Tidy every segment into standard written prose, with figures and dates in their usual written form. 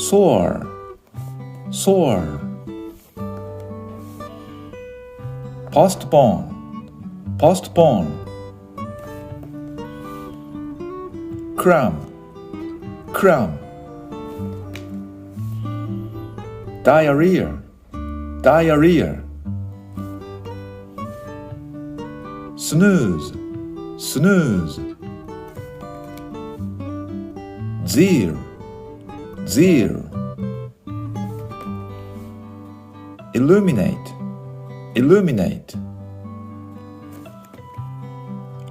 soar, soar. Postpone, postpone. Cram, cram. Diarrhea, diarrhea. Snooze, snooze. Zeal, zeal. Illuminate, illuminate.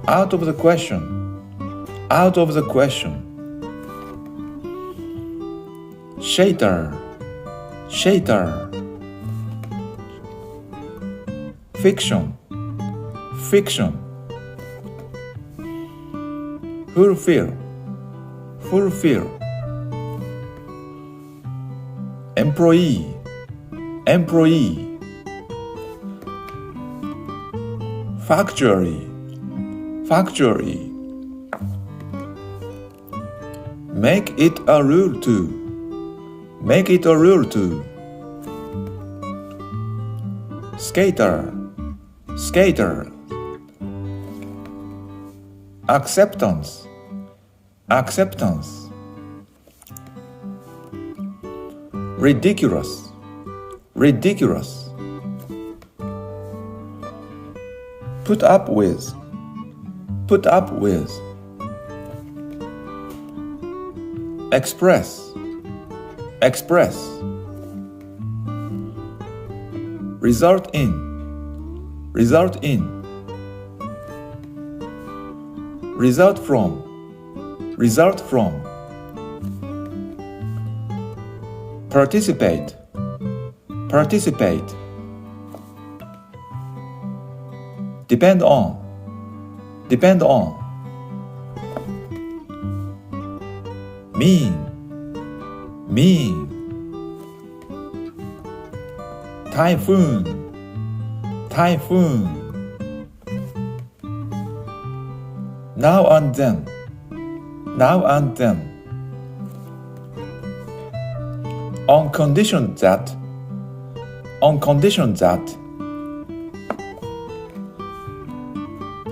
Out of the question, out of the question. Shatter, shatter. Fiction, fiction. Fulfill, fulfill. Employee, employee. Factory, factory. Make it a rule to, make it a rule to. Skater, skater. Acceptance, acceptance. Ridiculous, ridiculous. Put up with, put up with. Express, express. Result in, result in. Result from, result from. Participate, participate. Depend on, depend on. Mean, mean. Typhoon, typhoon. Now and then, now and then. On condition that, on condition that.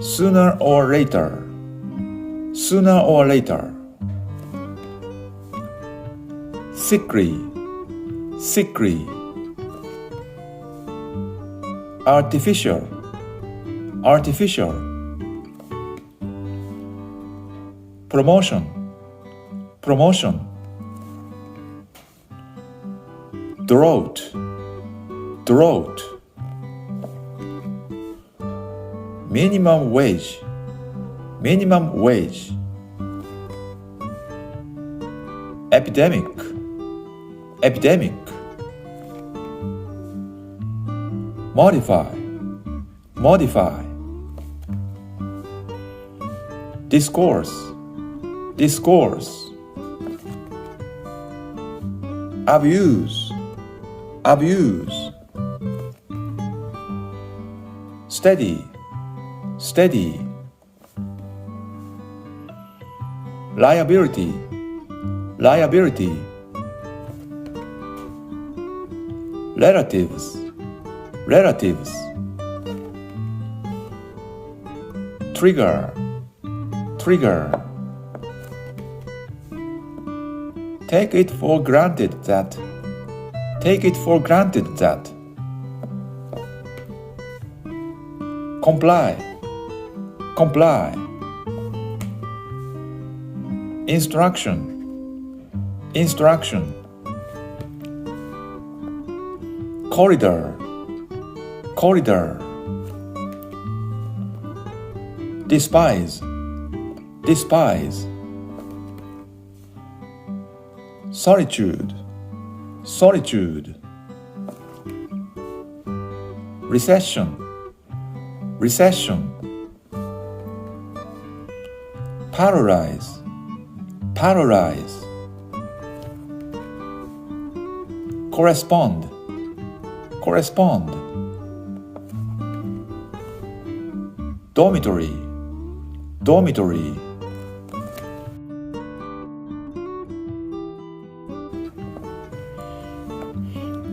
Sooner or later, sooner or later. Sickly, sickly. Artificial, artificial. Promotion, promotion. Drought, drought. Minimum wage, minimum wage. Epidemic, epidemic. Modify, modify. Discourse, discourse. Abuse, abuse. Steady, steady. Liability, liability. Relatives, relatives. Trigger, trigger. Take it for granted that, take it for granted that. Comply, comply. Instruction, instruction. Corridor, corridor. Despise, despise. Solitude, solitude. Recession, recession. Paralyze, paralyze. Correspond, correspond. Dormitory, dormitory.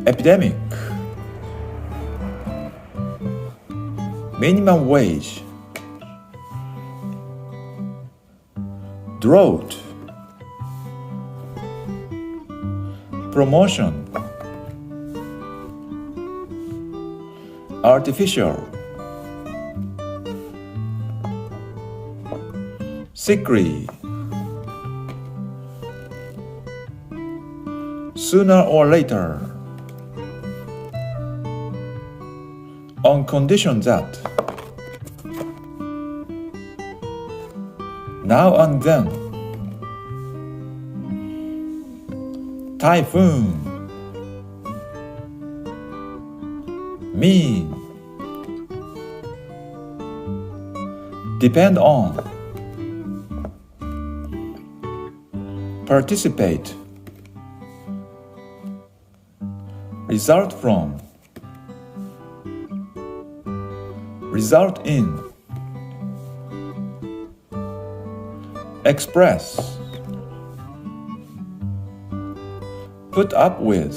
epidemic, minimum wage, drought, promotion, artificial, sickly, sooner or later, on condition that, now and then, typhoon, mean, depend on, participate, result from, result in, express, put up with,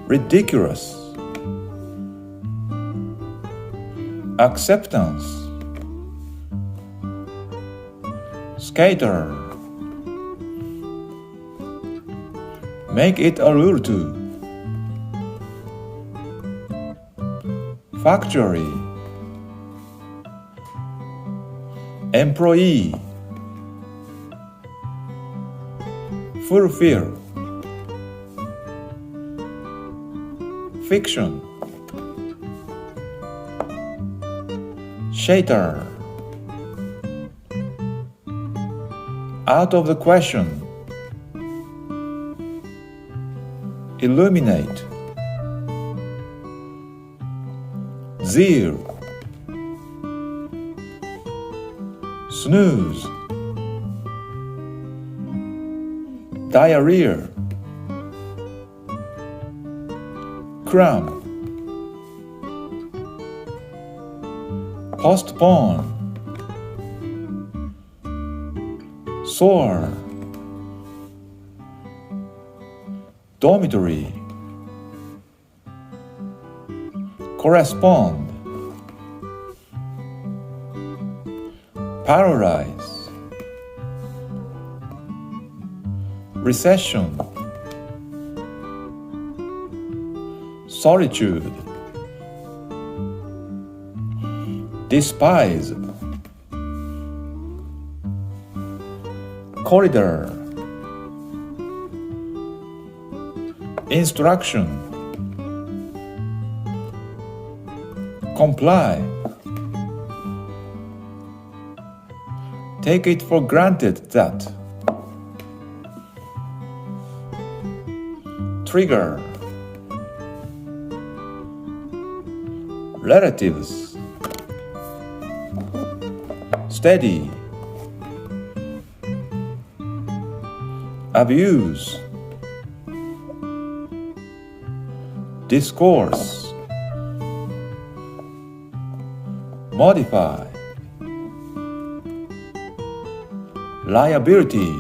ridiculous, acceptance, skater, make it a rule to, factory, employee, fulfill, fiction, shatter, out of the question, illuminate, zeal, snooze, diarrhea, cramp, postpone, sore, dormitory, correspond, paralyze, recession, solitude, despise, corridor, instruction, comply, take it for granted that, trigger, relatives, steady, abuse, discourse, modify, liability,